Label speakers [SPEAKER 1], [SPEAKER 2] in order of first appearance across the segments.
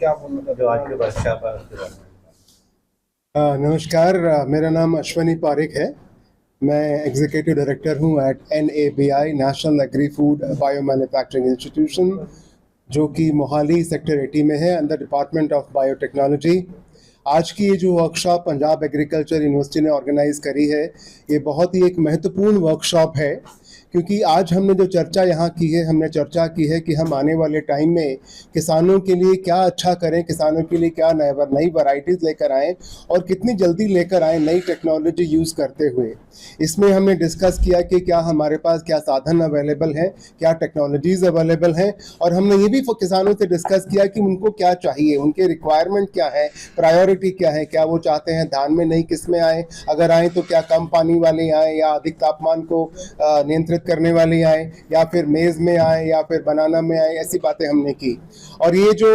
[SPEAKER 1] आप उनका जो आज के वर्कशॉप है उसके बारे में।
[SPEAKER 2] नमस्कार, मेरा नाम अश्वनी पारिक है। मैं एग्जीक्यूटिव डायरेक्टर हूँ at NABI, national agri food bio manufacturing institution, जो कि मोहाली सेक्टर 80 में है, अंडर डिपार्टमेंट ऑफ बायोटेक्नोलॉजी। आज की ये जो वर्कशॉप पंजाब एग्रीकल्चर यूनिवर्सिटी ने ऑर्गेनाइज करी है, ये बहुत ही एक महत्वपूर्ण वर्कशॉप है, क्योंकि आज हमने जो चर्चा यहाँ की है, हमने चर्चा की है कि हम आने वाले टाइम में किसानों के लिए क्या अच्छा करें, किसानों के लिए क्या नई वैरायटीज़ लेकर आएँ और कितनी जल्दी लेकर आएँ नई टेक्नोलॉजी यूज़ करते हुए। इसमें हमने डिस्कस किया कि क्या हमारे पास क्या साधन अवेलेबल हैं, क्या टेक्नोलॉजीज़ अवेलेबल हैं, और हमने ये भी किसानों से डिस्कस किया कि उनको क्या चाहिए, उनके रिक्वायरमेंट क्या है, प्रायोरिटी क्या है, क्या वो चाहते हैं धान में नई किस्में आएँ, अगर आएँ तो क्या कम पानी वाले आएँ या अधिक तापमान को नियंत्रित करने वाली आए, या फिर मेज़ में आए, या फिर बनाना में आए। ऐसी बातें हमने की, और ये जो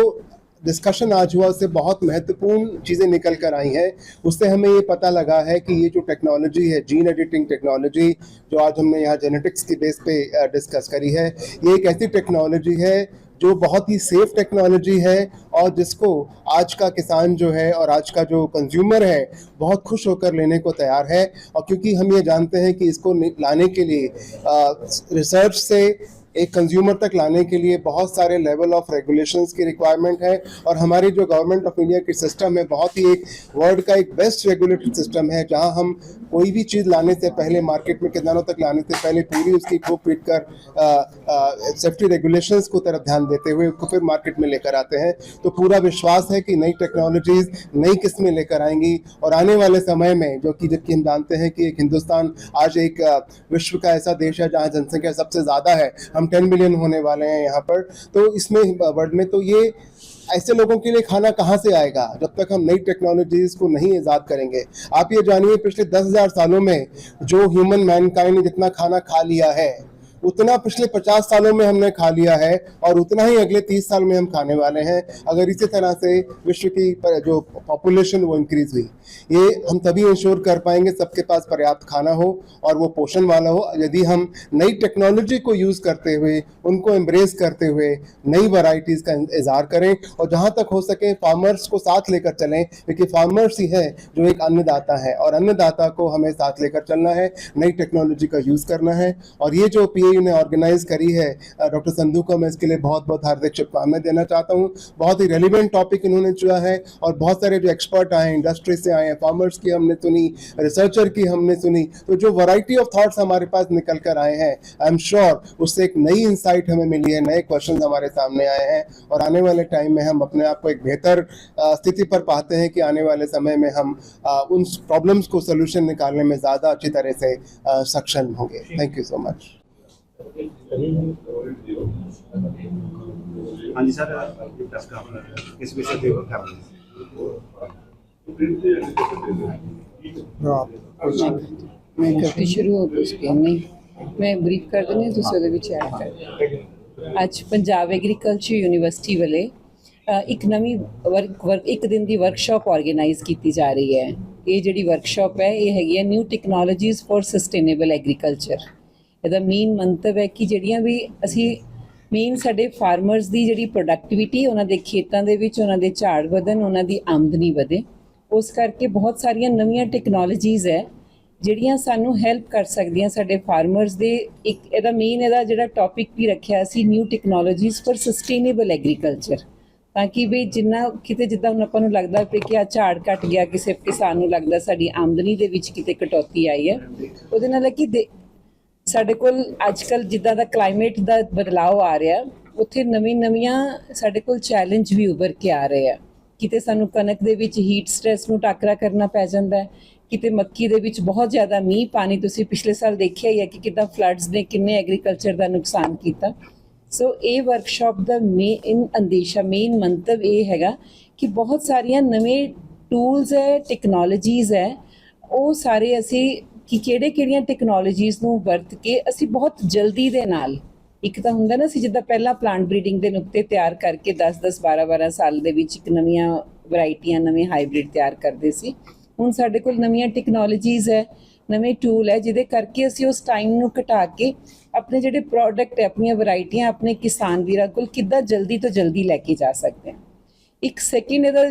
[SPEAKER 2] डिस्कशन आज हुआ उससे बहुत महत्वपूर्ण चीज़ें निकल कर आई हैं। उससे हमें ये पता लगा है कि ये जो टेक्नोलॉजी है, जीन एडिटिंग टेक्नोलॉजी, जो आज हमने यहाँ जेनेटिक्स की बेस पे डिस्कस करी है, ये एक ऐसी टेक्नोलॉजी है जो बहुत ही सेफ टेक्नोलॉजी है, और जिसको आज का किसान जो है और आज का जो कंज्यूमर है बहुत खुश होकर लेने को तैयार है। और क्योंकि हम ये जानते हैं कि इसको लाने के लिए रिसर्च से एक कंज्यूमर तक लाने के लिए बहुत सारे लेवल ऑफ रेगुलेशंस की रिक्वायरमेंट है, और हमारी जो गवर्नमेंट ऑफ इंडिया की सिस्टम है बहुत ही एक वर्ल्ड का एक बेस्ट रेगुलेटेड सिस्टम है, जहां हम कोई भी चीज़ लाने से पहले, मार्केट में किसानों तक लाने से पहले पूरी उसकी को पीट कर सेफ्टी रेगुलेशंस को तरफ ध्यान देते हुए उसको फिर मार्केट में लेकर आते हैं। तो पूरा विश्वास है कि नई टेक्नोलॉजीज़ नई किस्में लेकर आएंगी, और आने वाले समय में जबकि हम जानते हैं कि एक हिंदुस्तान आज एक विश्व का ऐसा देश है जहाँ जनसंख्या सबसे ज़्यादा है, हम 10 बिलियन होने वाले हैं यहाँ पर, तो इसमें वर्ल्ड में, तो ये ऐसे लोगों के लिए खाना कहाँ से आएगा जब तक हम नई टेक्नोलॉजीज़ को नहीं ईजाद करेंगे। आप ये जानिए, पिछले 10,000 सालों में जो ह्यूमन मैनकाइंड ने जितना खाना खा लिया है, उतना पिछले 50 सालों में हमने खा लिया है, और उतना ही अगले 30 साल में हम खाने वाले हैं, अगर इसी तरह से विश्व की जो पॉपुलेशन वो इंक्रीज हुई। ये हम तभी इंश्योर कर पाएंगे सबके पास पर्याप्त खाना हो और वो पोषण वाला हो, यदि हम नई टेक्नोलॉजी को यूज़ करते हुए, उनको एम्ब्रेस करते हुए नई वैरायटीज़ का इज़हार करें, और जहाँ तक हो सके फार्मर्स को साथ लेकर चलें, क्योंकि फार्मर्स ही है जो एक अन्नदाता है, और अन्नदाता को हमें साथ लेकर चलना है, नई टेक्नोलॉजी का यूज़ करना है। और ये जो PAU ने ऑर्गेनाइज करी है, डॉक्टर संधू को मैं इसके लिए बहुत बहुत हार्दिक शुभकामनाएं देना चाहता हूँ। बहुत ही रेलिवेंट टॉपिक इन्होंने चुना है, और बहुत सारे जो एक्सपर्ट आए हैं, इंडस्ट्री से आए हैं, फार्मर्स की हमने सुनी, रिसर्चर की हमने सुनी, तो जो वैरायटी ऑफ थॉट्स हमारे पास निकल कर आए हैं, आई एम श्योर उससे एक नई इंसाइट हमें मिली है, नए क्वेश्चन हमारे सामने आए हैं, और आने वाले टाइम में हम अपने आप को एक बेहतर स्थिति पर पाते हैं कि आने वाले समय में हम उन प्रॉब्लम्स को सोल्यूशन निकालने में ज़्यादा अच्छी तरह से सक्षम होंगे। Thank you so much.
[SPEAKER 1] हाँ जी सर, प्रेस कॉन्फ्रेंस किस विषय पे कर रहे हैं?
[SPEAKER 3] मैं करती शुरू हो उसके नहीं मैं ब्रीफ कर देनी ਤੁਸੀਂ ਉਹਦੇ ਵਿੱਚ ਐਡ ਕਰ। ਅੱਜ ਪੰਜਾਬ ਐਗਰੀਕਲਚਰ ਯੂਨੀਵਰਸਿਟੀ ਵੱਲੇ ਇੱਕ ਨਵੀਂ ਇੱਕ ਦਿਨ ਦੀ ਵਰਕਸ਼ਾਪ ਆਰਗੇਨਾਈਜ਼ ਕੀਤੀ ਜਾ ਰਹੀ ਹੈ। ਇਹ ਜਿਹੜੀ ਵਰਕਸ਼ਾਪ ਹੈ ਇਹ ਹੈਗੀ ਹੈ new technologies for sustainable agriculture. ਇਹਦਾ ਮੇਨ ਮੰਤਵ ਹੈ ਕਿ ਜਿਹੜੀਆਂ ਵੀ ਅਸੀਂ ਮੇਨ ਸਾਡੇ ਫਾਰਮਰਸ ਦੀ ਜਿਹੜੀ ਪ੍ਰੋਡਕਟਿਵਿਟੀ, ਉਹਨਾਂ ਦੇ ਖੇਤਾਂ ਦੇ ਵਿੱਚ ਉਹਨਾਂ ਦੇ ਝਾੜ ਵਧਣ, ਉਹਨਾਂ ਦੀ ਆਮਦਨੀ ਵਧੇ, ਉਸ ਕਰਕੇ ਬਹੁਤ ਸਾਰੀਆਂ ਨਵੀਆਂ ਟੈਕਨੋਲੋਜੀਜ਼ ਹੈ ਜਿਹੜੀਆਂ ਸਾਨੂੰ ਹੈਲਪ ਕਰ ਸਕਦੀਆਂ ਸਾਡੇ ਫਾਰਮਰਸ ਦੇ। ਇੱਕ ਇਹਦਾ ਮੇਨ ਇਹਦਾ ਜਿਹੜਾ ਟੌਪਿਕ ਵੀ ਰੱਖਿਆ ਸੀ new technologies for sustainable agriculture, ਤਾਂ ਕਿ ਵੀ ਜਿੰਨਾ ਕਿਤੇ ਜਿੱਦਾਂ ਹੁਣ ਆਪਾਂ ਨੂੰ ਲੱਗਦਾ ਵੀ ਕਿ ਆ ਝਾੜ ਘੱਟ ਗਿਆ, ਕਿਸੇ ਕਿਸਾਨ ਨੂੰ ਲੱਗਦਾ ਸਾਡੀ ਆਮਦਨੀ ਦੇ ਵਿੱਚ ਕਿਤੇ ਕਟੌਤੀ ਆਈ ਹੈ, ਉਹਦੇ ਨਾਲ ਕਿ ਸਾਡੇ ਕੋਲ ਅੱਜ ਕੱਲ੍ਹ ਜਿੱਦਾਂ ਦਾ ਕਲਾਈਮੇਟ ਦਾ ਬਦਲਾਅ ਆ ਰਿਹਾ, ਉੱਥੇ ਨਵੀਆਂ ਸਾਡੇ ਕੋਲ ਚੈਲੰਜ ਵੀ ਉੱਭਰ ਕੇ ਆ ਰਹੇ ਆ। ਕਿਤੇ ਸਾਨੂੰ ਕਣਕ ਦੇ ਵਿੱਚ ਹੀਟ ਸਟ੍ਰੈਸ ਨੂੰ ਟਾਕਰਾ ਕਰਨਾ ਪੈ ਜਾਂਦਾ ਹੈ, ਕਿਤੇ ਮੱਕੀ ਦੇ ਵਿੱਚ ਬਹੁਤ ਜ਼ਿਆਦਾ ਮੀਂਹ ਪਾਣੀ, ਤੁਸੀਂ ਪਿਛਲੇ ਸਾਲ ਦੇਖਿਆ ਹੀ ਹੈ ਕਿ ਕਿੱਦਾਂ ਫਲੱਡਸ ਨੇ ਕਿੰਨੇ ਐਗਰੀਕਲਚਰ ਦਾ ਨੁਕਸਾਨ ਕੀਤਾ। ਸੋ ਇਹ ਵਰਕਸ਼ਾਪ ਦਾ ਮੇਨ ਮੰਤਵ ਇਹ ਹੈਗਾ ਕਿ ਬਹੁਤ ਸਾਰੀਆਂ ਨਵੇਂ ਟੂਲਸ ਹੈ, ਟੈਕਨੋਲੋਜੀਜ਼ ਹੈ, ਉਹ ਸਾਰੇ ਅਸੀਂ ਕਿ ਕਿਹੜੀਆਂ ਟੈਕਨੋਲੋਜੀਜ਼ ਨੂੰ ਵਰਤ ਕੇ ਅਸੀਂ ਬਹੁਤ ਜਲਦੀ ਦੇ ਨਾਲ, ਇੱਕ ਤਾਂ ਹੁੰਦਾ ਨਾ ਸੀ ਜਿੱਦਾਂ ਪਹਿਲਾਂ ਪਲਾਂਟ ਬਰੀਡਿੰਗ ਦੇ ਨੁਕਤੇ ਤਿਆਰ ਕਰਕੇ 10-10 12-12 ਸਾਲ ਦੇ ਵਿੱਚ ਇੱਕ ਨਵੀਆਂ ਵੈਰਾਈਟੀਆਂ, ਨਵੇਂ ਹਾਈਬ੍ਰਿਡ ਤਿਆਰ ਕਰਦੇ ਸੀ। ਹੁਣ ਸਾਡੇ ਕੋਲ ਨਵੀਆਂ ਟੈਕਨੋਲੋਜੀਜ਼ ਹੈ, ਨਵੇਂ ਟੂਲ ਹੈ, ਜਿਹਦੇ ਕਰਕੇ ਅਸੀਂ ਉਸ ਟਾਈਮ ਨੂੰ ਘਟਾ ਕੇ ਆਪਣੇ ਜਿਹੜੇ ਪ੍ਰੋਡਕਟ ਹੈ, ਆਪਣੀਆਂ ਵੈਰਾਈਟੀਆਂ ਆਪਣੇ ਕਿਸਾਨ ਵੀਰਾਂ ਕੋਲ ਕਿੱਦਾਂ ਜਲਦੀ ਤੋਂ ਜਲਦੀ ਲੈ ਕੇ ਜਾ ਸਕਦੇ ਹਾਂ। ਇੱਕ ਸੈਕਿੰਡ ਇਹਦਾ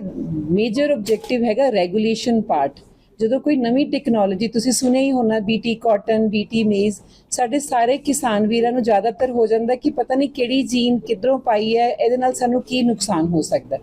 [SPEAKER 3] ਮੇਜਰ ਆਬਜੈਕਟਿਵ ਹੈਗਾ ਰੈਗੂਲੇਸ਼ਨ ਪਾਰਟ। ਜਦੋਂ ਕੋਈ ਨਵੀਂ ਟੈਕਨੋਲੋਜੀ, ਤੁਸੀਂ ਸੁਣਿਆ ਹੀ ਹੋਣਾ BT ਕਾਟਨ, BT ਮੇਜ਼, ਸਾਡੇ ਸਾਰੇ ਕਿਸਾਨ ਵੀਰਾਂ ਨੂੰ ਜ਼ਿਆਦਾਤਰ ਹੋ ਜਾਂਦਾ ਕਿ ਪਤਾ ਨਹੀਂ ਕਿਹੜੀ ਜੀਨ ਕਿੱਧਰੋਂ ਪਾਈ ਹੈ, ਇਹਦੇ ਨਾਲ ਸਾਨੂੰ ਕੀ ਨੁਕਸਾਨ ਹੋ ਸਕਦਾ।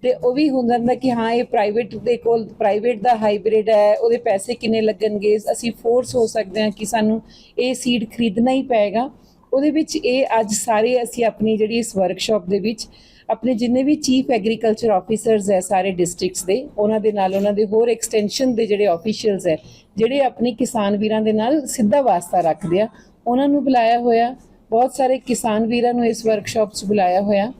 [SPEAKER 3] ਤੇ ਉਹ ਵੀ ਹੋ ਜਾਂਦਾ ਕਿ ਹਾਂ ਇਹ ਪ੍ਰਾਈਵੇਟ ਦੇ ਕੋਲ, ਪ੍ਰਾਈਵੇਟ ਦਾ ਹਾਈਬ੍ਰਿਡ ਹੈ, ਉਹਦੇ ਪੈਸੇ ਕਿੰਨੇ ਲੱਗਣਗੇ, ਅਸੀਂ ਫੋਰਸ ਹੋ ਸਕਦੇ ਹਾਂ ਕਿ ਸਾਨੂੰ ਇਹ ਸੀਡ ਖਰੀਦਣਾ ਹੀ ਪਏਗਾ। ਉਹਦੇ ਵਿੱਚ ਇਹ ਅੱਜ ਸਾਰੇ ਅਸੀਂ ਆਪਣੀ ਜਿਹੜੀ ਇਸ ਵਰਕਸ਼ਾਪ ਦੇ ਵਿੱਚ ਆਪਣੇ ਜਿੰਨੇ ਵੀ ਚੀਫ ਐਗਰੀਕਲਚਰ ਆਫੀਸਰਸ ਹੈ ਸਾਰੇ ਡਿਸਟ੍ਰਿਕਟਸ ਦੇ, ਉਹਨਾਂ ਦੇ ਨਾਲ ਉਹਨਾਂ ਦੇ ਹੋਰ ਐਕਸਟੈਂਸ਼ਨ ਦੇ ਜਿਹੜੇ ਆਫੀਸ਼ੀਅਲਸ ਹੈ, ਜਿਹੜੇ ਆਪਣੇ ਕਿਸਾਨ ਵੀਰਾਂ ਦੇ ਨਾਲ ਸਿੱਧਾ ਵਾਸਤਾ ਰੱਖਦੇ ਆ, ਉਹਨਾਂ ਨੂੰ ਬੁਲਾਇਆ ਹੋਇਆ। ਬਹੁਤ ਸਾਰੇ ਕਿਸਾਨ ਵੀਰਾਂ ਨੂੰ ਇਸ ਵਰਕਸ਼ਾਪ 'ਚ ਬੁਲਾਇਆ ਹੋਇਆ,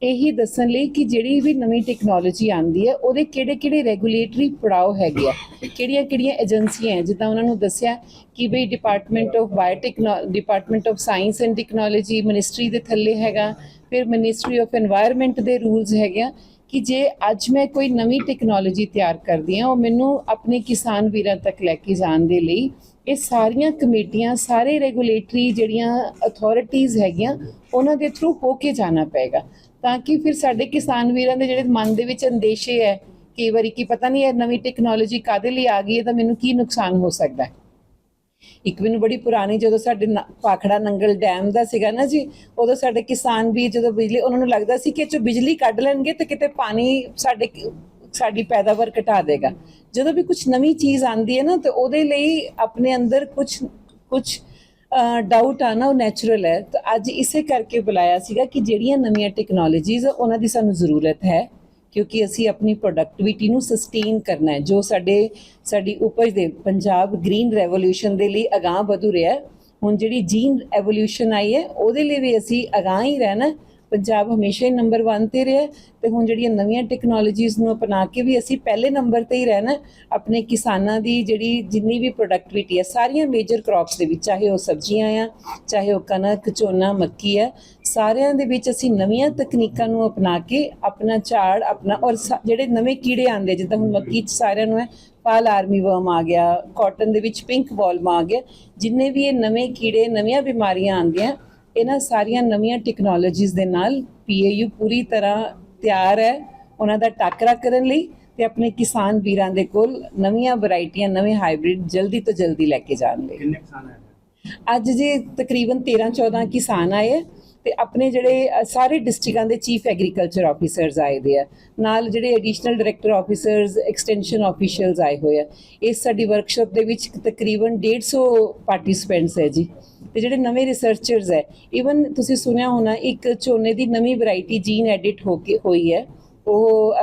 [SPEAKER 3] ਇਹੀ ਦੱਸਣ ਲਈ ਕਿ ਜਿਹੜੀ ਵੀ ਨਵੀਂ ਟੈਕਨੋਲੋਜੀ ਆਉਂਦੀ ਹੈ ਉਹਦੇ ਕਿਹੜੇ ਰੈਗੂਲੇਟਰੀ ਪੜਾਅ ਹੈਗੇ ਆ, ਕਿਹੜੀਆਂ ਏਜੰਸੀਆਂ ਹੈ। ਜਿੱਦਾਂ ਉਹਨਾਂ ਨੂੰ ਦੱਸਿਆ ਕਿ ਬਈ department of science and technology ministry ਦੇ ਥੱਲੇ ਹੈਗਾ, ਫਿਰ ਮਿਨਿਸਟਰੀ ਆਫ এনवायरमेंट ਦੇ ਰੂਲਸ ਹੈਗੇ ਆ ਕਿ ਜੇ ਅੱਜ ਮੈਂ ਕੋਈ ਨਵੀਂ ਟੈਕਨੋਲੋਜੀ ਤਿਆਰ ਕਰਦੀ ਹਾਂ ਉਹ ਮੈਨੂੰ ਆਪਣੇ ਕਿਸਾਨ ਵੀਰਾਂ ਤੱਕ ਲੈ ਕੇ ਜਾਣ ਦੇ ਲਈ ਇਹ ਸਾਰੀਆਂ ਕਮੇਟੀਆਂ, ਸਾਰੇ ਰੈਗੂਲੇਟਰੀ ਜਿਹੜੀਆਂ ਅਥਾਰਟੀਜ਼ ਹੈਗੀਆਂ ਉਹਨਾਂ ਦੇ ਥਰੂ ਹੋ ਕੇ ਜਾਣਾ ਪਏਗਾ, ਤਾਂ ਕਿ ਫਿਰ ਸਾਡੇ ਕਿਸਾਨ ਵੀਰਾਂ ਦੇ ਜਿਹੜੇ ਮਨ ਦੇ ਵਿੱਚ ਅੰਦੇਸ਼ੇ ਹੈ ਕਈ ਵਾਰੀ ਕਿ ਪਤਾ ਨਹੀਂ ਇਹ ਨਵੀਂ ਟੈਕਨੋਲੋਜੀ ਕਾਹਦੇ ਲਈ ਆ ਗਈ ਹੈ ਤਾਂ ਮੈਨੂੰ ਕੀ ਨੁਕਸਾਨ ਹੋ ਸਕਦਾ ਹੈ। ਇੱਕ ਮੈਨੂੰ ਬੜੀ ਪੁਰਾਣੀ, ਜਦੋਂ ਸਾਡੇ ਭਾਖੜਾ ਨੰਗਲ ਡੈਮ ਦਾ ਸੀਗਾ ਨਾ ਜੀ, ਉਦੋਂ ਸਾਡੇ ਕਿਸਾਨ ਵੀ ਜਦੋਂ ਬਿਜਲੀ, ਉਹਨਾਂ ਨੂੰ ਲੱਗਦਾ ਸੀ ਕਿ ਇਹ 'ਚੋਂ ਬਿਜਲੀ ਕੱਢ ਲੈਣਗੇ ਤੇ ਕਿਤੇ ਪਾਣੀ ਸਾਡੀ ਪੈਦਾਵਾਰ ਘਟਾ ਦੇਗਾ। ਜਦੋਂ ਵੀ ਕੁਝ ਨਵੀਂ ਚੀਜ਼ ਆਉਂਦੀ ਹੈ ਨਾ ਤਾਂ ਉਹਦੇ ਲਈ ਆਪਣੇ ਅੰਦਰ ਕੁਝ ਡਾਊਟ ਆਣਾ ਉਹ ਨੈਚੁਰਲ ਹੈ। ਤਾਂ ਅੱਜ ਇਸੇ ਕਰਕੇ ਬੁਲਾਇਆ ਸੀਗਾ ਕਿ ਜਿਹੜੀਆਂ ਨਵੀਆਂ ਟੈਕਨੋਲੋਜੀਜ਼ ਉਹਨਾਂ ਦੀ ਸਾਨੂੰ ਜ਼ਰੂਰਤ ਹੈ, ਕਿਉਂਕਿ ਅਸੀਂ ਆਪਣੀ ਪ੍ਰੋਡਕਟਿਵਿਟੀ ਨੂੰ ਸਸਟੇਨ ਕਰਨਾ ਹੈ। ਜੋ ਸਾਡੀ ਉਪਜ ਦੇ ਪੰਜਾਬ ਗ੍ਰੀਨ ਰੈਵੋਲੂਸ਼ਨ ਦੇ ਲਈ ਅਗਾਂਹ ਵਧੂ ਰਿਹਾ, ਹੁਣ ਜਿਹੜੀ ਜੀਨ ਐਵੋਲੂਸ਼ਨ ਆਈ ਹੈ ਉਹਦੇ ਲਈ ਵੀ ਅਸੀਂ ਅਗਾਂਹ ਹੀ ਰਹਿਣਾ। ਪੰਜਾਬ ਹਮੇਸ਼ਾ ਹੀ ਨੰਬਰ 1 ਤੇ ਰਿਹਾ ਤੇ ਹੁਣ ਜਿਹੜੀਆਂ ਨਵੀਆਂ ਟੈਕਨੋਲੋਜੀਜ਼ ਨੂੰ ਅਪਣਾ ਕੇ ਵੀ ਅਸੀਂ ਪਹਿਲੇ ਨੰਬਰ ਤੇ ਹੀ ਰਹਿਣਾ। ਆਪਣੇ ਕਿਸਾਨਾਂ ਦੀ ਜਿਹੜੀ ਜਿੰਨੀ ਵੀ ਪ੍ਰੋਡਕਟਿਵਿਟੀ ਹੈ ਸਾਰੀਆਂ ਮੇਜਰ ਕ੍ਰੌਪਸ ਦੇ ਵਿੱਚ, ਚਾਹੇ ਉਹ ਸਬਜ਼ੀਆਂ ਆ, ਚਾਹੇ ਉਹ ਕਣਕ, ਝੋਨਾ, ਮੱਕੀ ਹੈ, ਸਾਰਿਆਂ ਦੇ ਵਿੱਚ ਅਸੀਂ ਨਵੀਆਂ ਤਕਨੀਕਾਂ ਨੂੰ ਅਪਣਾ ਕੇ ਆਪਣਾ ਝਾੜ ਆਪਣਾ, ਔਰ ਜਿਹੜੇ ਨਵੇਂ ਕੀੜੇ ਆਉਂਦੇ ਜਿੱਦਾਂ ਹੁਣ ਮੱਕੀ 'ਚ ਸਾਰਿਆਂ ਨੂੰ ਹੈ ਪਾਲ ਆਰਮੀ ਵਰਮ ਆ ਗਿਆ, ਕਾਟਨ ਦੇ ਵਿੱਚ ਪਿੰਕ ਵਾਲਮ ਆ ਗਿਆ, ਜਿੰਨੇ ਵੀ ਇਹ ਨਵੇਂ ਕੀੜੇ, ਨਵੀਆਂ ਬਿਮਾਰੀਆਂ ਆਉਂਦੀਆਂ, ਇਹਨਾਂ ਸਾਰੀਆਂ ਨਵੀਆਂ ਟੈਕਨੋਲੋਜੀਜ਼ ਦੇ ਨਾਲ PAU ਪੂਰੀ ਤਰ੍ਹਾਂ ਤਿਆਰ ਹੈ ਉਹਨਾਂ ਦਾ ਟਾਕਰਾ ਕਰਨ ਲਈ ਤੇ ਆਪਣੇ ਕਿਸਾਨ ਵੀਰਾਂ ਦੇ ਕੋਲ ਨਵੀਆਂ ਵੈਰਾਈਟੀਆਂ, ਨਵੇਂ ਹਾਈਬ੍ਰਿਡ ਜਲਦੀ ਤੋਂ ਜਲਦੀ ਲੈ ਕੇ ਜਾਣ ਲਈ।
[SPEAKER 1] ਕਿੰਨੇ ਕਿਸਾਨ ਹੈ
[SPEAKER 3] ਅੱਜ ਜੀ ਤਕਰੀਬਨ 13-14 ਕਿਸਾਨ ਆਏ ਹੈ ਤੇ ਆਪਣੇ ਜਿਹੜੇ ਸਾਰੇ ਡਿਸਟ੍ਰਿਕਟਾਂ ਦੇ ਚੀਫ ਐਗਰੀਕਲਚਰ ਆਫੀਸਰਸ ਆਏ ਦੇ ਆ, ਨਾਲ ਜਿਹੜੇ additional director officers, extension officials ਆਏ ਹੋਏ ਆ। ਇਸ ਸਾਡੀ ਵਰਕਸ਼ਾਪ ਦੇ ਵਿੱਚ ਤਕਰੀਬਨ 150 ਪਾਰਟਿਸਿਪੈਂਟਸ ਹੈ ਜੀ। ਤੇ ਜਿਹੜੇ ਨਵੇਂ ਰਿਸਰਚਰਸ ਹੈ, ਈਵਨ ਤੁਸੀਂ ਸੁਣਿਆ ਹੋਣਾ ਇੱਕ ਝੋਨੇ ਦੀ ਨਵੀਂ ਵੈਰਾਈਟੀ ਜੀਨ ਐਡਿਟ ਹੋਈ ਹੈ, ਉਹ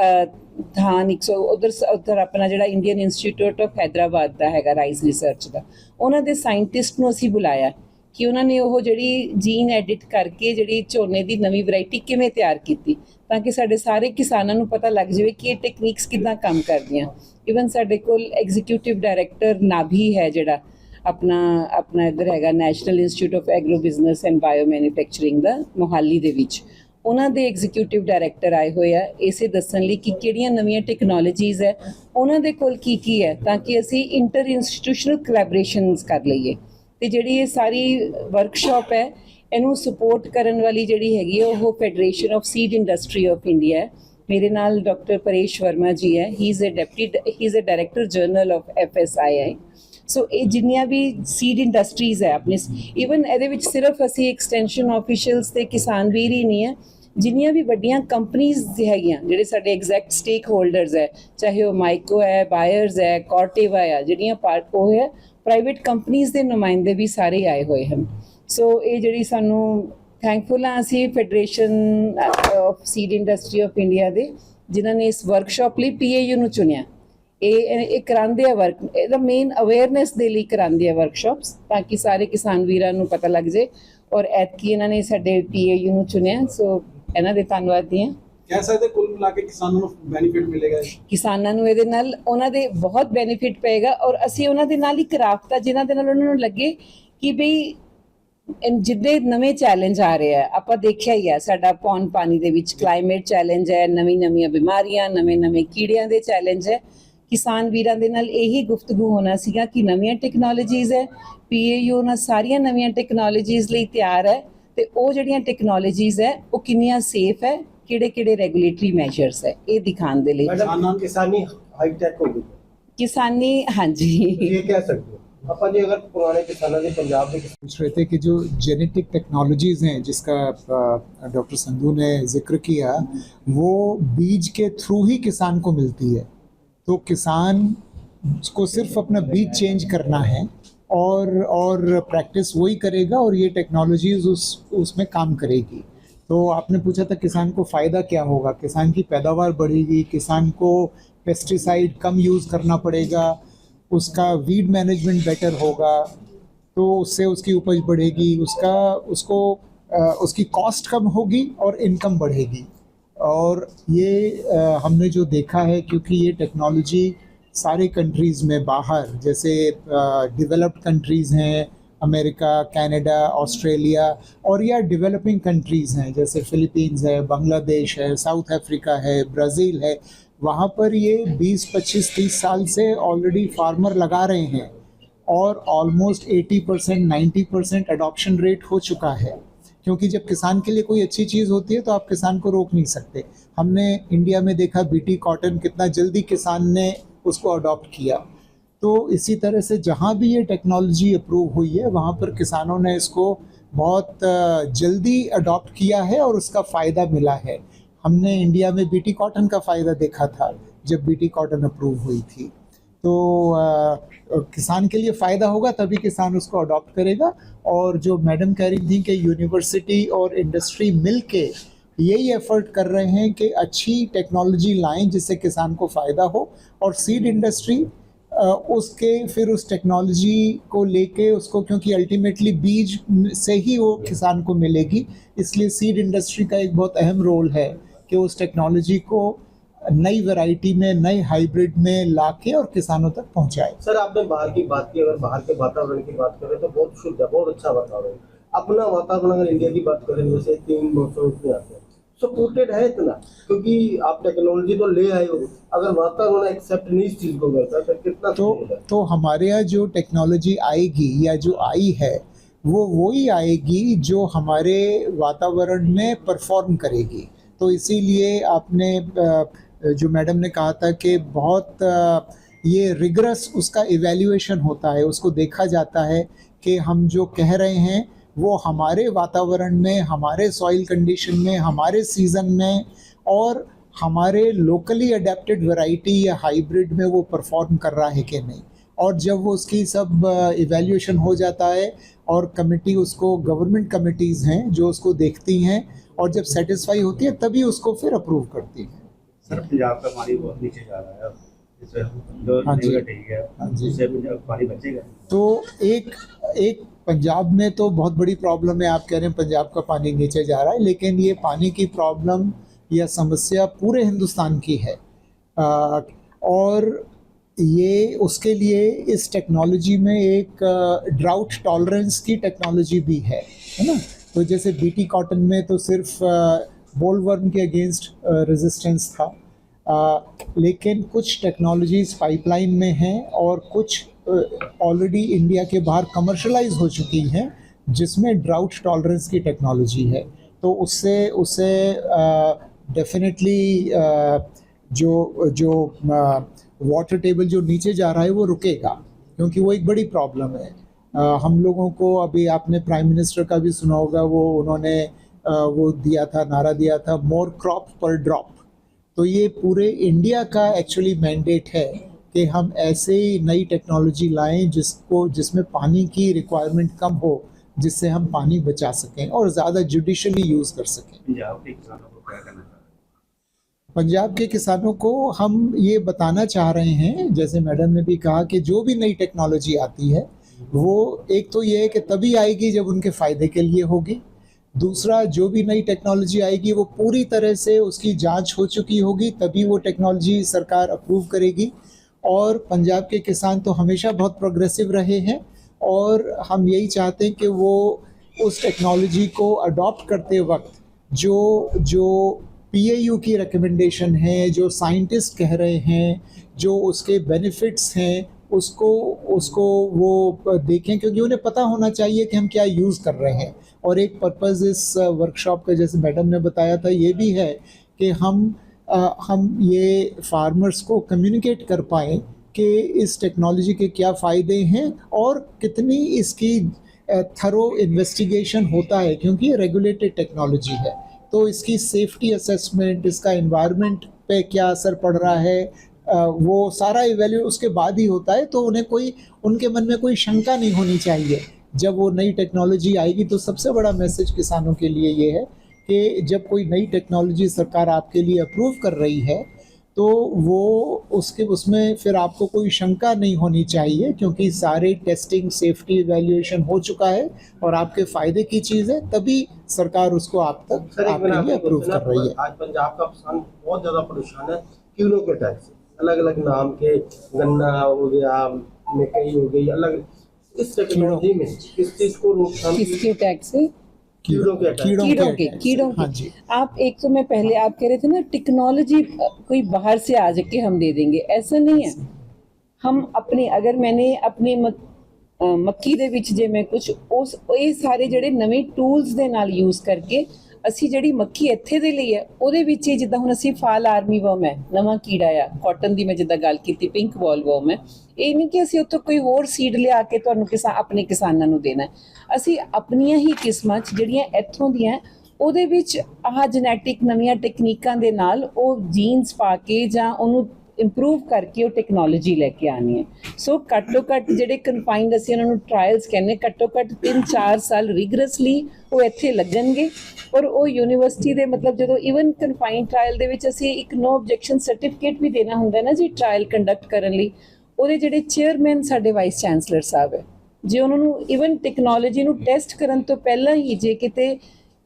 [SPEAKER 3] ਧਾਨ 100 ਉਧਰ ਆਪਣਾ ਜਿਹੜਾ ਇੰਡੀਅਨ ਇੰਸਟੀਚਿਊਟ ਆਫ ਹੈਦਰਾਬਾਦ ਦਾ ਹੈਗਾ ਰਾਈਸ ਰਿਸਰਚ ਦਾ, ਉਹਨਾਂ ਦੇ ਸਾਇੰਟਿਸਟ ਨੂੰ ਅਸੀਂ ਬੁਲਾਇਆ ਕਿ ਉਹਨਾਂ ਨੇ ਉਹ ਜਿਹੜੀ ਜੀਨ ਐਡਿਟ ਕਰਕੇ ਜਿਹੜੀ ਝੋਨੇ ਦੀ ਨਵੀਂ ਵੈਰਾਈਟੀ ਕਿਵੇਂ ਤਿਆਰ ਕੀਤੀ, ਤਾਂ ਕਿ ਸਾਡੇ ਸਾਰੇ ਕਿਸਾਨਾਂ ਨੂੰ ਪਤਾ ਲੱਗ ਜਾਵੇ ਕਿ ਇਹ ਟੈਕਨੀਕਸ ਕਿੱਦਾਂ ਕੰਮ ਕਰਦੀਆਂ। ਈਵਨ ਸਾਡੇ ਕੋਲ ਐਗਜ਼ੀਕਿਊਟਿਵ ਡਾਇਰੈਕਟਰ ਨਾਭੀ ਹੈ ਜਿਹੜਾ ਆਪਣਾ ਇੱਧਰ ਹੈਗਾ national institute of agro business and bio manufacturing ਦਾ ਮੋਹਾਲੀ ਦੇ ਵਿੱਚ, ਉਹਨਾਂ ਦੇ ਐਗਜ਼ੀਕਿਊਟਿਵ ਡਾਇਰੈਕਟਰ ਆਏ ਹੋਏ ਆ ਇਸੇ ਦੱਸਣ ਲਈ ਕਿ ਕਿਹੜੀਆਂ ਨਵੀਆਂ ਟੈਕਨੋਲੋਜੀਜ਼ ਹੈ ਉਹਨਾਂ ਦੇ ਕੋਲ ਕੀ ਹੈ, ਤਾਂ ਕਿ ਅਸੀਂ ਇੰਟਰ ਇੰਸਟੀਟਿਊਸ਼ਨਲ ਕੋਲੈਬੋਰੇਸ਼ਨਸ ਕਰ ਲਈਏ। ਤੇ ਜਿਹੜੀ ਇਹ ਸਾਰੀ ਵਰਕਸ਼ਾਪ ਹੈ ਇਹਨੂੰ ਸਪੋਰਟ ਕਰਨ ਵਾਲੀ ਜਿਹੜੀ ਹੈਗੀ ਹੈ ਉਹ federation of seed industry of India ਹੈ। ਮੇਰੇ ਨਾਲ ਡਾਕਟਰ ਪਰੇਸ਼ ਵਰਮਾ ਜੀ ਹੈ, he is a director general of FSII। So ਇਹ ਜਿੰਨੀਆਂ ਵੀ ਸੀਡ ਇੰਡਸਟਰੀਜ਼ ਹੈ ਆਪਣੇ, ਈਵਨ ਇਹਦੇ ਵਿੱਚ ਸਿਰਫ ਅਸੀਂ ਐਕਸਟੈਂਸ਼ਨ ਆਫੀਸ਼ੀਅਲਸ ਤੇ ਕਿਸਾਨ ਵੀਰ ਹੀ ਨਹੀਂ ਹੈ, ਜਿੰਨੀਆਂ ਵੀ ਵੱਡੀਆਂ ਕੰਪਨੀਜ਼ ਹੈਗੀਆਂ ਜਿਹੜੇ ਸਾਡੇ ਐਗਜ਼ੈਕਟ ਸਟੇਕ ਹੋਲਡਰਸ ਹੈ, ਚਾਹੇ ਉਹ ਮਾਈਕੋ ਹੈ, ਬਾਇਰਸ ਹੈ, ਕਾਰਟੇਵਾ ਹੈ, ਜਿਹੜੀਆਂ ਪਾਰਟ ਉਹ ਹੈ ਪ੍ਰਾਈਵੇਟ ਕੰਪਨੀਜ਼ ਦੇ ਨੁਮਾਇੰਦੇ ਵੀ ਸਾਰੇ ਆਏ ਹੋਏ ਹਨ। ਸੋ ਇਹ ਜਿਹੜੀ ਸਾਨੂੰ ਥੈਂਕਫੁਲ ਹਾਂ ਅਸੀਂ federation of seed industry of India ਦੇ, ਜਿਨ੍ਹਾਂ ਨੇ ਇਸ ਵਰਕਸ਼ਾਪ ਲਈ PAU ਨੂੰ ਚੁਣਿਆ। ਇਹ ਕਰਾਉਂਦੇ ਆ ਵਰਕ, ਇਹਦਾ ਮੇਨ ਅਵੇਅਰਨੈਸ ਦੇ ਲਈ ਕਰਾਉਂਦੇ ਆ ਵਰਕਸ਼ਾਪਸ, ਤਾਂ ਕਿ ਸਾਰੇ ਕਿਸਾਨ ਵੀਰਾਂ ਨੂੰ ਪਤਾ ਲੱਗ ਜਾਏ। ਔਰ ਐਤਕੀ ਇਹਨਾਂ ਨੇ ਸਾਡੇ PAU ਨੂੰ ਚੁਣਿਆ, ਸੋ ਇਹਨਾਂ ਦੇ ਧੰਨਵਾਦੀ ਹਾਂ।
[SPEAKER 4] ਕਹਿ ਸਕਦੇ ਕੁੱਲ ਮਿਲਾ ਕੇ ਕਿਸਾਨਾਂ ਨੂੰ ਬੈਨੀਫਿਟ ਮਿਲੇਗਾ? ਕਿਸਾਨਾਂ
[SPEAKER 3] ਨੂੰ ਇਹਦੇ ਨਾਲ ਉਹਨਾਂ ਦੇ ਬਹੁਤ ਬੈਨੀਫਿਟ ਪਏਗਾ, ਔਰ ਅਸੀਂ ਉਹਨਾਂ ਦੇ ਨਾਲ ਇੱਕ ਰਾਬਤਾ ਜਿਹਨਾਂ ਦੇ ਨਾਲ ਉਹਨਾਂ ਨੂੰ ਲੱਗੇ ਕਿ ਬਈ ਜਿੱਦੇ ਨਵੇਂ ਚੈਲੰਜ ਆ ਰਹੇ ਆ, ਆਪਾਂ ਦੇਖਿਆ ਹੀ ਆ ਸਾਡਾ ਪੌਣ ਪਾਣੀ ਦੇ ਵਿੱਚ ਕਲਾਈਮੇਟ ਚੈਲੰਜ ਹੈ, ਨਵੀਆਂ ਬਿਮਾਰੀਆਂ, ਨਵੇਂ ਕੀੜਿਆਂ ਦੇ ਚੈਲੰਜ ਹੈ। ਕਿਸਾਨ ਵੀਰਾਂ ਦੇ ਨਾਲ ਇਹੀ ਗੁਫ਼ਤਗੂ ਹੋਣਾ ਸੀਗਾ ਕਿ ਨਵੀਆਂ ਟੈਕਨੋਲੋਜੀਜ਼ ਹੈ, PAU ਉਹਨਾਂ ਸਾਰੀਆਂ ਨਵੀਆਂ ਟੈਕਨੋਲੋਜੀਜ਼ ਲਈ ਤਿਆਰ ਹੈ ਤੇ ਉਹ ਜਿਹੜੀਆਂ ਟੈਕਨੋਲੋਜੀਜ਼ ਹੈ ਉਹ ਕਿੰਨੀਆਂ ਸੇਫ ਹੈ, ਕਿਹੜੇ ਰੈਗੂਲੇਟਰੀ ਮੈਜਰਸ ਹੈ ਇਹ ਦਿਖਾਉਣ ਦੇ ਲਈ।
[SPEAKER 1] ਮੈਡਮ ਕਿਸਾਨੀ ਹਾਈਟੈਕ ਹੋ ਗਈ
[SPEAKER 3] ਕਿਸਾਨੀ ਹਾਂਜੀ
[SPEAKER 1] ਇਹ ਕਹਿ ਸਕਦੇ ਹੋ ਆਪਾਂ ਜੀ ਅਗਰ ਪੁਰਾਣੇ ਕਿਸਾਨਾਂ ਦੇ ਪੰਜਾਬ ਦੇ
[SPEAKER 5] पूछ रहे थे कि जो जेनेटिक टेक्नोलॉजीज़ हैं जिसका डॉक्टर संधू ने जिक्र किया, वो बीज के थ्रू ही किसान को मिलती है। तो किसान को सिर्फ अपना बीज चेंज करना है और प्रैक्टिस वही करेगा और ये टेक्नोलॉजीज़ उसमें काम करेगी। तो आपने पूछा था किसान को फ़ायदा क्या होगा। किसान की पैदावार बढ़ेगी, किसान को पेस्टिसाइड कम यूज़ करना पड़ेगा, उसका वीड मैनेजमेंट बेटर होगा, तो उससे उसकी उपज बढ़ेगी, उसकी कॉस्ट कम होगी और इनकम बढ़ेगी। और ये हमने जो देखा है, क्योंकि ये टेक्नोलॉजी सारे कंट्रीज़ में बाहर जैसे डेवलप्ड कंट्रीज़ हैं, अमेरिका, कनाडा, ऑस्ट्रेलिया, और या डेवलपिंग कंट्रीज़ हैं जैसे फिलीपींस है, बांग्लादेश है, साउथ अफ्रीका है, ब्राज़ील है, वहाँ पर ये 20, 25, 30 साल से ऑलरेडी फार्मर लगा रहे हैं और ऑलमोस्ट 80%, 90% अडॉप्शन रेट हो चुका है। क्योंकि जब किसान के लिए कोई अच्छी चीज़ होती है तो आप किसान को रोक नहीं सकते। हमने इंडिया में देखा बीटी कॉटन कितना जल्दी किसान ने उसको अडॉप्ट किया। तो इसी तरह से जहाँ भी ये टेक्नोलॉजी अप्रूव हुई है वहाँ पर किसानों ने इसको बहुत जल्दी अडॉप्ट किया है और उसका फ़ायदा मिला है। हमने इंडिया में बीटी कॉटन का फ़ायदा देखा था जब बीटी कॉटन अप्रूव हुई थी। तो किसान के लिए फ़ायदा होगा तभी किसान उसको अडॉप्ट करेगा। और जो मैडम कह रही थी कि यूनिवर्सिटी और इंडस्ट्री मिल के यही एफ़र्ट कर रहे हैं कि अच्छी टेक्नोलॉजी लाएं जिससे किसान को फ़ायदा हो, और सीड इंडस्ट्री उसके फिर उस टेक्नोलॉजी को लेके उसको, क्योंकि अल्टीमेटली बीज से ही वो किसान को मिलेगी, इसलिए सीड इंडस्ट्री का एक बहुत अहम रोल है कि उस टेक्नोलॉजी को नई वैरायटी में, नए हाइब्रिड में लाके और किसानों तक पहुंचाए।
[SPEAKER 1] सर आपने बाहर की बात की, अगर बाहर के वातावरण की बात करें तो बहुत शुद्ध है, बहुत अच्छा वातावरण। अपना वातावरण अगर इंडिया की बात करें जैसे 3 मौसम उसमें आते हैं, सपोर्टेड है इतना, क्योंकि आप टेक्नोलॉजी तो ले आए हो, अगर वातावरण एक्सेप्ट नहीं इस चीज़ को करता तो कितना
[SPEAKER 5] तो हमारे यहाँ जो टेक्नोलॉजी आएगी या जो आई है वो वही आएगी जो हमारे वातावरण में परफॉर्म करेगी। तो इसीलिए आपने जो मैडम ने कहा था कि बहुत ये रिगरस उसका इवैल्यूएशन होता है, उसको देखा जाता है कि हम जो कह रहे हैं वो हमारे वातावरण में, हमारे सॉइल कंडीशन में, हमारे सीज़न में और हमारे लोकली अडेप्टेड वैरायटी या हाइब्रिड में वो परफॉर्म कर रहा है कि नहीं। और जब वो उसकी सब इवैल्यूएशन हो जाता है और कमेटी उसको, गवर्नमेंट कमिटीज़ हैं जो उसको देखती हैं और जब सेटिस्फाई होती है तभी उसको फिर अप्रूव करती है।
[SPEAKER 1] सर पंजाब का पानी बहुत नीचे जा रहा है, इससे जो
[SPEAKER 5] हाँ जी,
[SPEAKER 1] ठीक है,
[SPEAKER 5] हाँ जी,
[SPEAKER 1] उससे पानी बचेगा।
[SPEAKER 5] तो एक पंजाब में तो बहुत बड़ी प्रॉब्लम है, आप कह रहे हैं पंजाब का पानी नीचे जा रहा है, लेकिन ये पानी की प्रॉब्लम या समस्या पूरे हिंदुस्तान की है। और ये उसके लिए इस टेक्नोलॉजी में एक ड्राउट टॉलरेंस की टेक्नोलॉजी भी है ना। तो जैसे बीटी कॉटन में तो सिर्फ बोलवर्म के अगेंस्ट रेजिस्टेंस था, लेकिन कुछ टेक्नोलॉजीज़ पाइपलाइन में हैं और कुछ ऑलरेडी इंडिया के बाहर कमर्शलाइज हो चुकी हैं जिसमें ड्राउट टॉलरेंस की टेक्नोलॉजी है। तो उससे डेफिनेटली जो वाटर टेबल जो नीचे जा रहा है वो रुकेगा, क्योंकि वो एक बड़ी प्रॉब्लम है। हम लोगों को, अभी आपने प्राइम मिनिस्टर का भी सुना होगा, वो उन्होंने वो दिया था, नारा दिया था, मोर क्रॉप पर ड्रॉप। तो ये पूरे इंडिया का एक्चुअली मैंडेट है कि हम ऐसे ही नई टेक्नोलॉजी लाएं जिसमें पानी की रिक्वायरमेंट कम हो, जिससे हम पानी बचा सकें और ज़्यादा जुडिशली यूज़ कर सकें।
[SPEAKER 1] पंजाब के किसानों को क्या करना चाहिए?
[SPEAKER 5] पंजाब के किसानों को हम ये बताना चाह रहे हैं, जैसे मैडम ने भी कहा, कि जो भी नई टेक्नोलॉजी आती है वो एक तो ये है कि तभी आएगी जब उनके फ़ायदे के लिए होगी। दूसरा, जो भी नई टेक्नोलॉजी आएगी वो पूरी तरह से उसकी जांच हो चुकी होगी, तभी वो टेक्नोलॉजी सरकार अप्रूव करेगी। और पंजाब के किसान तो हमेशा बहुत प्रोग्रेसिव रहे हैं और हम यही चाहते हैं कि वो उस टेक्नोलॉजी को अडॉप्ट करते वक्त जो PAU की रिकमेंडेशन है, जो साइंटिस्ट कह रहे हैं, जो उसके बेनिफिट्स हैं, उसको वो देखें, क्योंकि उन्हें पता होना चाहिए कि हम क्या यूज़ कर रहे हैं। और एक पर्पज़ इस वर्कशॉप का, जैसे मैडम ने बताया था, ये भी है कि हम ये फार्मर्स को कम्युनिकेट कर पाएँ कि इस टेक्नोलॉजी के क्या फ़ायदे हैं और कितनी इसकी थरो इन्वेस्टिगेशन होता है, क्योंकि ये रेगुलेटेड टेक्नोलॉजी है। तो इसकी सेफ्टी असेसमेंट, इसका एनवायरनमेंट पे क्या असर पड़ रहा है, वो सारा इवैल्यूएट उसके बाद ही होता है। तो उनके मन में कोई शंका नहीं होनी चाहिए। जब वो नई टेक्नोलॉजी आएगी तो सबसे बड़ा मैसेज किसानों के लिए ये है कि जब कोई नई टेक्नोलॉजी सरकार आपके लिए अप्रूव कर रही है तो वो उसमें फिर आपको कोई शंका नहीं होनी चाहिए, क्योंकि सारे टेस्टिंग, सेफ्टी इवैल्यूएशन हो चुका है और आपके फ़ायदे की चीज़ है, तभी सरकार उसको आपके लिए अप्रूव कर रही है।
[SPEAKER 1] आज पंजाब का किसान बहुत ज़्यादा परेशान है कीड़ों के अटैक से। अलग अलग नाम के, गन्ना हो गया, मकई हो गई, अलग इस टेक्नोलॉजी में किस चीज़ को रोकथाम,
[SPEAKER 3] किसके अटैक से?
[SPEAKER 1] कीड़ों के अटैक।
[SPEAKER 3] कीड़ों
[SPEAKER 5] हाँ
[SPEAKER 3] के।
[SPEAKER 5] जी।
[SPEAKER 3] आप एक तो मैं पहले आप कह रहे थे ना टेक्नोलॉजी कोई बाहर से आ जाके हम दे देंगे, ऐसा नहीं है। हम अपने अगर मैंने अपने ਮੱਕੀ ਦੇ ਵਿੱਚ ਜੇ ਮੈਂ ਕੁਝ ਉਸ ਇਹ ਸਾਰੇ ਜਿਹੜੇ ਨਵੇਂ ਟੂਲਸ ਦੇ ਨਾਲ ਯੂਜ਼ ਕਰਕੇ ਅਸੀਂ ਜਿਹੜੀ ਮੱਕੀ ਇੱਥੇ ਦੇ ਲਈ ਹੈ ਉਹਦੇ ਵਿੱਚ ਹੀ, ਜਿੱਦਾਂ ਹੁਣ ਅਸੀਂ ਫਾਲ ਆਰਮੀ ਵਰਮ ਹੈ, ਨਵਾਂ ਕੀੜਾ ਆ ਕਾਟਨ ਦੀ, ਮੈਂ ਜਿੱਦਾਂ ਗੱਲ ਕੀਤੀ ਪਿੰਕ ਬਾਲ ਵਰਮ ਹੈ, ਇਹ ਨਹੀਂ ਕਿ ਅਸੀਂ ਉੱਥੋਂ ਕੋਈ ਹੋਰ ਸੀਡ ਲਿਆ ਕੇ ਤੁਹਾਨੂੰ ਆਪਣੇ ਕਿਸਾਨਾਂ ਨੂੰ ਦੇਣਾ। ਅਸੀਂ ਆਪਣੀਆਂ ਹੀ ਕਿਸਮਾਂ 'ਚ ਜਿਹੜੀਆਂ ਇੱਥੋਂ ਦੀਆਂ ਉਹਦੇ ਵਿੱਚ ਆਹ ਜੈਨੇਟਿਕ ਨਵੀਆਂ ਟੈਕਨੀਕਾਂ ਦੇ ਨਾਲ ਉਹ ਜੀਨਸ ਪਾ ਕੇ ਜਾਂ ਉਹਨੂੰ ਇੰਪਰੂਵ ਕਰਕੇ ਉਹ ਟੈਕਨੋਲੋਜੀ ਲੈ ਕੇ ਆਉਣੀ ਹੈ। ਸੋ ਘੱਟੋ ਘੱਟ ਜਿਹੜੇ ਕਨਫਾਈਨਡ ਅਸੀਂ ਉਹਨਾਂ ਨੂੰ ਟਰਾਇਲਸ ਕਹਿੰਦੇ, ਘੱਟੋ ਘੱਟ 3-4 ਸਾਲ ਰਿਗਰਸਲੀ ਉਹ ਇੱਥੇ ਲੱਗਣਗੇ ਔਰ ਉਹ ਯੂਨੀਵਰਸਿਟੀ ਦੇ ਮਤਲਬ ਜਦੋਂ ਈਵਨ ਕਨਫਾਈਨਡ ਟਰਾਇਲ ਦੇ ਵਿੱਚ ਅਸੀਂ ਇੱਕ ਨੋ ਆਬਜੈਕਸ਼ਨ ਸਰਟੀਫਿਕੇਟ ਵੀ ਦੇਣਾ ਹੁੰਦਾ ਨਾ ਜੀ ਟਰਾਇਲ ਕੰਡਕਟ ਕਰਨ ਲਈ, ਉਹਦੇ ਜਿਹੜੇ ਚੇਅਰਮੈਨ ਸਾਡੇ ਵਾਈਸ ਚਾਂਸਲਰ ਸਾਹਿਬ ਹੈ, ਜੇ ਉਹਨਾਂ ਨੂੰ ਈਵਨ ਟੈਕਨੋਲੋਜੀ ਨੂੰ ਟੈਸਟ ਕਰਨ ਤੋਂ ਪਹਿਲਾਂ ਹੀ ਜੇ ਕਿਤੇ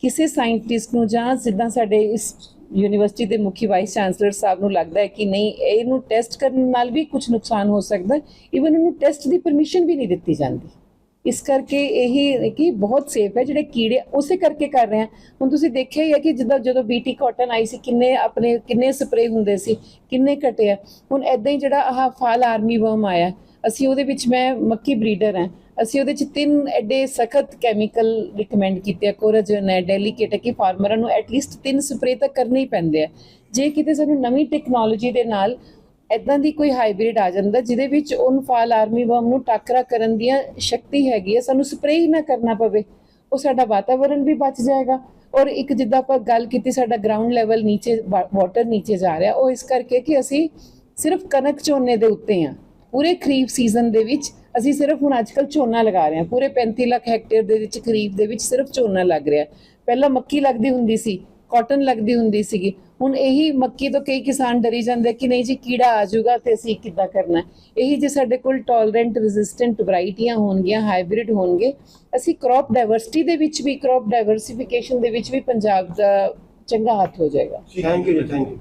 [SPEAKER 3] ਕਿਸੇ ਸਾਇੰਟਿਸਟ ਨੂੰ ਜਾਂ ਜਿੱਦਾਂ ਸਾਡੇ ਇਸ ਯੂਨੀਵਰਸਿਟੀ ਦੇ ਮੁਖੀ ਵਾਈਸ ਚਾਂਸਲਰ ਸਾਹਿਬ ਨੂੰ ਲੱਗਦਾ ਹੈ ਕਿ ਨਹੀਂ ਇਹਨੂੰ ਟੈਸਟ ਕਰਨ ਨਾਲ ਵੀ ਕੁਝ ਨੁਕਸਾਨ ਹੋ ਸਕਦਾ, ਈਵਨ ਉਹਨੂੰ ਟੈਸਟ ਦੀ ਪਰਮਿਸ਼ਨ ਵੀ ਨਹੀਂ ਦਿੱਤੀ ਜਾਂਦੀ। ਇਸ ਕਰਕੇ ਇਹੀ ਕਿ ਬਹੁਤ ਸੇਫ ਹੈ। ਜਿਹੜੇ ਕੀੜੇ ਉਸੇ ਕਰਕੇ ਕਰ ਰਹੇ ਆ। ਹੁਣ ਤੁਸੀਂ ਦੇਖਿਆ ਹੀ ਹੈ ਕਿ ਜਿੱਦਾਂ ਜਦੋਂ BT ਕਾਟਨ ਆਈ ਸੀ ਕਿੰਨੇ ਸਪਰੇ ਹੁੰਦੇ ਸੀ, ਕਿੰਨੇ ਘਟੇ ਆ। ਹੁਣ ਇੱਦਾਂ ਹੀ ਜਿਹੜਾ ਆਹ ਫਾਲ ਆਰਮੀ ਵਰਮ ਆਇਆ, ਅਸੀਂ ਉਹਦੇ ਵਿੱਚ, ਮੈਂ ਮੱਕੀ ਬਰੀਡਰ ਹਾਂ, ਅਸੀਂ ਉਹਦੇ 'ਚ 3 ਐਡੇ ਸਖਤ ਕੈਮੀਕਲ ਰਿਕਮੈਂਡ ਕੀਤੇ ਆ, ਕੋਰਾਜਨ ਹੈ, ਡੈਲੀਕੇਟ ਹੈ, ਕਿ ਫਾਰਮਰਾਂ ਨੂੰ ਐਟਲੀਸਟ 3 ਸਪਰੇ ਤਾਂ ਕਰਨੇ ਹੀ ਪੈਂਦੇ ਆ। ਜੇ ਕਿਤੇ ਸਾਨੂੰ ਨਵੀਂ ਟੈਕਨੋਲੋਜੀ ਦੇ ਨਾਲ ਇੱਦਾਂ ਦੀ ਕੋਈ ਹਾਈਬ੍ਰਿਡ ਆ ਜਾਂਦਾ ਜਿਹਦੇ ਵਿੱਚ ਉਹਨੂੰ ਫਾਲ ਆਰਮੀ ਵਰਮ ਨੂੰ ਟਾਕਰਾ ਕਰਨ ਦੀਆਂ ਸ਼ਕਤੀ ਹੈਗੀ ਹੈ, ਸਾਨੂੰ ਸਪਰੇ ਹੀ ਨਾ ਕਰਨਾ ਪਵੇ, ਉਹ ਸਾਡਾ ਵਾਤਾਵਰਨ ਵੀ ਬਚ ਜਾਏਗਾ। ਔਰ ਇੱਕ ਜਿੱਦਾਂ ਆਪਾਂ ਗੱਲ ਕੀਤੀ ਸਾਡਾ ਗਰਾਊਂਡ ਲੈਵਲ ਨੀਚੇ, ਵਾਟਰ ਨੀਚੇ ਜਾ ਰਿਹਾ, ਉਹ ਇਸ ਕਰਕੇ ਕਿ ਅਸੀਂ ਸਿਰਫ ਕਣਕ ਝੋਨੇ ਦੇ ਉੱਤੇ ਹਾਂ। ਪੂਰੇ ਖਰੀਫ ਸੀਜ਼ਨ ਦੇ ਵਿੱਚ ਅਸੀਂ ਸਿਰਫ ਹੁਣ ਅੱਜ ਕੱਲ੍ਹ ਝੋਨਾ ਲਗਾ ਰਹੇ ਹਾਂ, ਪੂਰੇ 35 ਲੱਖ ਹੈਕਟੇਅਰ ਦੇ ਵਿੱਚ ਖਰੀਫ ਦੇ ਵਿੱਚ ਸਿਰਫ ਝੋਨਾ ਲੱਗ ਰਿਹਾ। ਪਹਿਲਾਂ ਮੱਕੀ ਲੱਗਦੀ ਹੁੰਦੀ ਸੀ, ਕਾਟਨ ਲੱਗਦੀ ਹੁੰਦੀ ਸੀਗੀ। ਹੁਣ ਇਹੀ ਮੱਕੀ ਤੋਂ ਕਈ ਕਿਸਾਨ ਡਰੀ ਜਾਂਦੇ ਕਿ ਨਹੀਂ ਜੀ ਕੀੜਾ ਆ ਜਾਊਗਾ ਤੇ ਅਸੀਂ ਕਿੱਦਾਂ ਕਰਨਾ। ਇਹੀ ਜੇ ਸਾਡੇ ਕੋਲ ਟੋਲਰੈਂਟ ਰੈਜ਼ਿਸਟੈਂਟ ਵੈਰਾਈਟੀਆਂ ਹੋਣਗੀਆਂ, ਹਾਈਬ੍ਰਿਡ ਹੋਣਗੇ, ਅਸੀਂ ਕ੍ਰੌਪ ਡਾਇਵਰਸਿਟੀ ਦੇ ਵਿੱਚ ਵੀ, ਕ੍ਰੌਪ ਡਾਇਵਰਸੀਫਿਕੇਸ਼ਨ ਦੇ ਵਿੱਚ ਵੀ ਪੰਜਾਬ ਦਾ ਚੰਗਾ ਹੱਥ ਹੋ ਜਾਏਗਾ।
[SPEAKER 1] ਥੈਂਕ ਯੂ ਜੀ, ਥੈਂਕ ਯੂ।